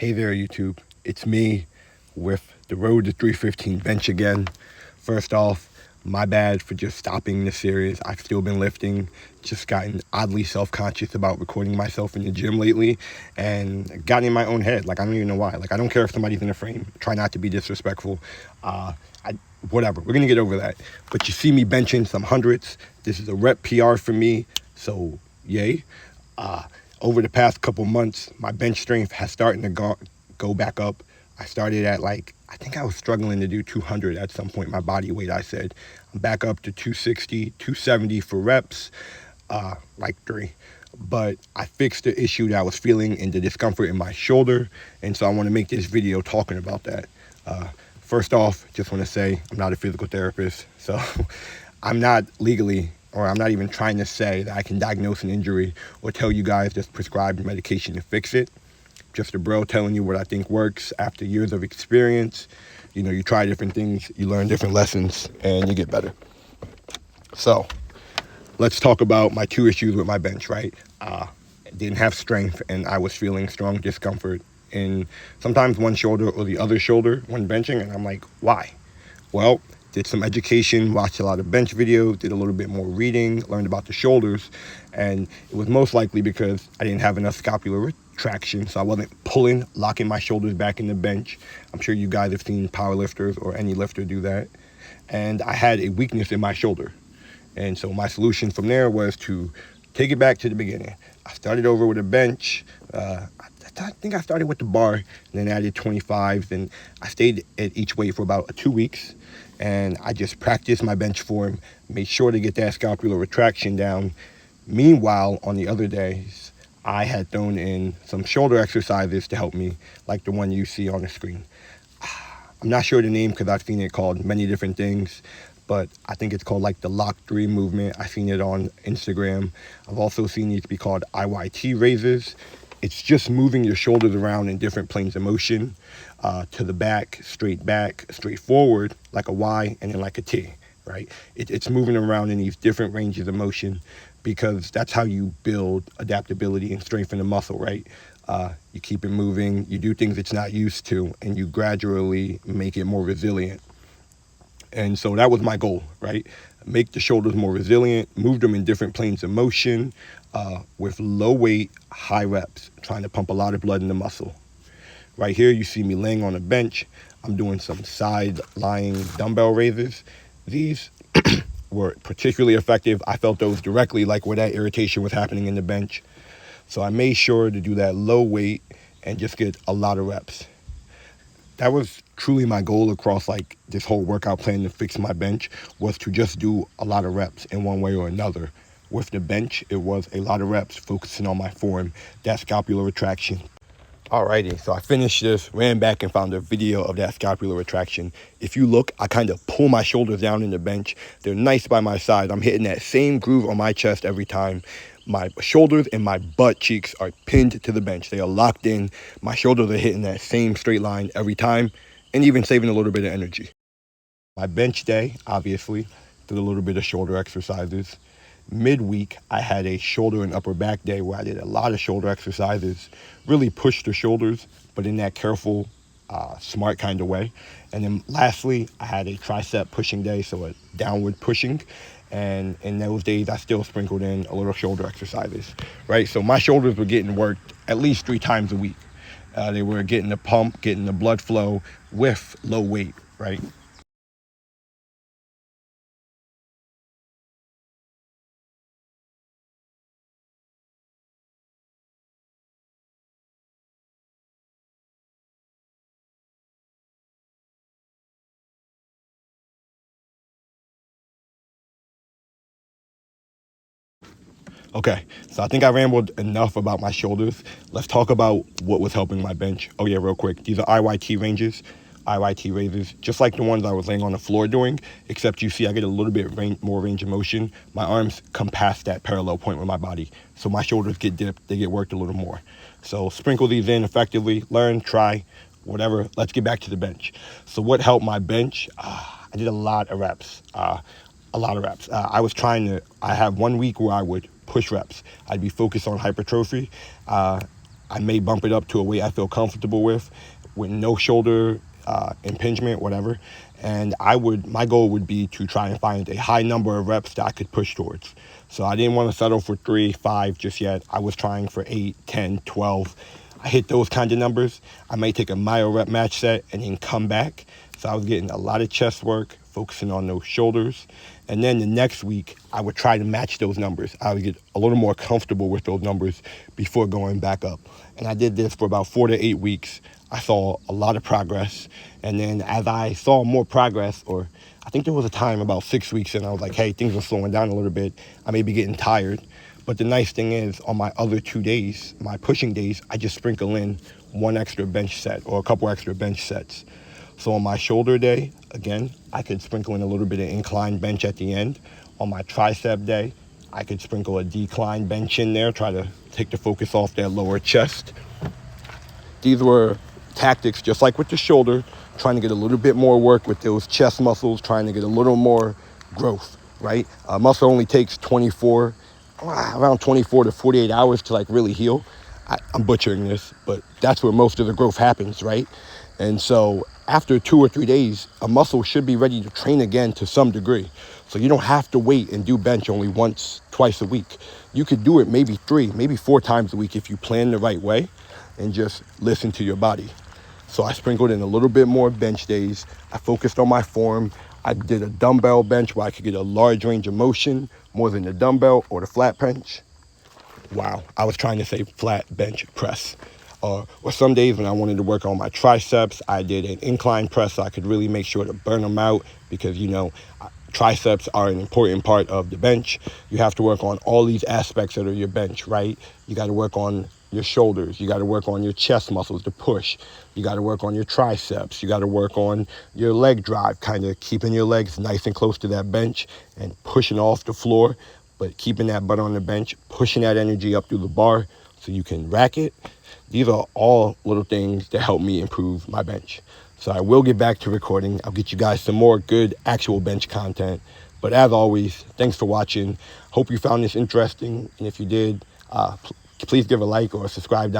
Hey there, YouTube. It's me with the Road to 315 bench again. First off, my bad for just stopping the series. I've still been lifting, just gotten oddly self-conscious about recording myself in the gym lately and gotten in my own head. Like, I don't even know why. Like, I don't care if somebody's in a frame. Try not to be disrespectful. Whatever. We're going to get over that. But you see me benching some hundreds. This is a rep PR for me, so yay. Over the past couple months, my bench strength has started to go back up. I started at I think I was struggling to do 200 at some point, my body weight, I said. I'm back up to 260, 270 for reps, like 3. But I fixed the issue that I was feeling and the discomfort in my shoulder, and so I want to make this video talking about that. First off, just want to say I'm not a physical therapist, so I'm not legally, or I'm not even trying to say that I can diagnose an injury or tell you guys just prescribe medication to fix it. Just a bro telling you what I think works after years of experience. You know, you try different things, you learn different lessons, and you get better. So let's talk about my 2 issues with my bench, right? I didn't have strength, and I was feeling strong discomfort in sometimes one shoulder or the other shoulder when benching, and I'm like, why? Well, did some education, watched a lot of bench videos, did a little bit more reading, learned about the shoulders, and it was most likely because I didn't have enough scapular retraction, so I wasn't locking my shoulders back in the bench. I'm sure you guys have seen powerlifters or any lifter do that. And I had a weakness in my shoulder. And so my solution from there was to take it back to the beginning. I started over with a bench. I think I started with the bar and then added 25s, and I stayed at each weight for about 2 weeks. And I just practiced my bench form, made sure to get that scapular retraction down. Meanwhile, on the other days, I had thrown in some shoulder exercises to help me, like the one you see on the screen. I'm not sure the name because I've seen it called many different things, but I think it's called like the Lock 3 movement. I've seen it on Instagram. I've also seen it to be called IYT raises. It's just moving your shoulders around in different planes of motion, to the back, straight forward, like a Y, and then like a T, right? It's moving around in these different ranges of motion because that's how you build adaptability and strengthen the muscle, right? You keep it moving, you do things it's not used to, and you gradually make it more resilient. And so that was my goal, right? Make the shoulders more resilient, move them in different planes of motion, with low weight, high reps, trying to pump a lot of blood in the muscle. Right here, you see me laying on a bench. I'm doing some side lying dumbbell raises. These were particularly effective. I felt those directly, like where that irritation was happening in the bench. So I made sure to do that low weight and just get a lot of reps. That was truly my goal across like this whole workout plan to fix my bench, was to just do a lot of reps in one way or another. With the bench, it was a lot of reps focusing on my form, that scapular retraction. Alrighty, so I finished this, ran back and found a video of that scapular retraction. If you look, I kind of pull my shoulders down in the bench. They're nice by my side. I'm hitting that same groove on my chest every time. My shoulders and my butt cheeks are pinned to the bench. They are locked in. My shoulders are hitting that same straight line every time, and even saving a little bit of energy. My bench day, obviously, did a little bit of shoulder exercises. Midweek, I had a shoulder and upper back day where I did a lot of shoulder exercises, really pushed the shoulders, but in that careful, smart kind of way. And then lastly, I had a tricep pushing day, so a downward pushing. And in those days, I still sprinkled in a little shoulder exercises, right? So my shoulders were getting worked at least 3 times a week. They were getting the pump, getting the blood flow with low weight, right? Okay, so I think I rambled enough about my shoulders. Let's talk about what was helping my bench. Oh yeah, real quick. These are IYT ranges, IYT raises, just like the ones I was laying on the floor doing, except you see I get a little bit more range of motion. My arms come past that parallel point with my body, so my shoulders get dipped, they get worked a little more. So sprinkle these in effectively, learn, try, whatever. Let's get back to the bench. So what helped my bench? I did a lot of reps. I have 1 week where I would push reps. I'd be focused on hypertrophy. I may bump it up to a weight I feel comfortable with no shoulder impingement, whatever. And my goal would be to try and find a high number of reps that I could push towards. So I didn't want to settle for 3, 5 just yet. I was trying for 8, 10, 12. I hit those kind of numbers. I may take a myo rep match set and then come back. So I was getting a lot of chest work, focusing on those shoulders. And then the next week, I would try to match those numbers. I would get a little more comfortable with those numbers before going back up. And I did this for about 4 to 8 weeks. I saw a lot of progress. And then as I saw more progress, or I think there was a time about 6 weeks and I was like, hey, things are slowing down a little bit. I may be getting tired. But the nice thing is, on my other 2 days, my pushing days, I just sprinkle in one extra bench set or a couple extra bench sets. So on my shoulder day, again, I could sprinkle in a little bit of incline bench at the end. On my tricep day, I could sprinkle a decline bench in there, try to take the focus off that lower chest. These were tactics, just like with the shoulder, trying to get a little bit more work with those chest muscles, trying to get a little more growth, right? Muscle only takes around 24 to 48 hours to like really heal. I'm butchering this, but that's where most of the growth happens, right? And so after 2 or 3 days, a muscle should be ready to train again to some degree. So you don't have to wait and do bench only once, twice a week. You could do it maybe 3, maybe 4 times a week if you plan the right way and just listen to your body. So I sprinkled in a little bit more bench days. I focused on my form. I did a dumbbell bench where I could get a large range of motion more than the dumbbell or the flat bench. Wow, I was trying to say flat bench press. Or some days when I wanted to work on my triceps, I did an incline press so I could really make sure to burn them out because, triceps are an important part of the bench. You have to work on all these aspects of your bench, right? You got to work on your shoulders. You got to work on your chest muscles to push. You got to work on your triceps. You got to work on your leg drive, kind of keeping your legs nice and close to that bench and pushing off the floor, but keeping that butt on the bench, pushing that energy up through the bar so you can rack it. These are all little things that help me improve my bench. So I will get back to recording. I'll get you guys some more good actual bench content. But as always, thanks for watching. Hope you found this interesting. And if you did, please give a like or subscribe down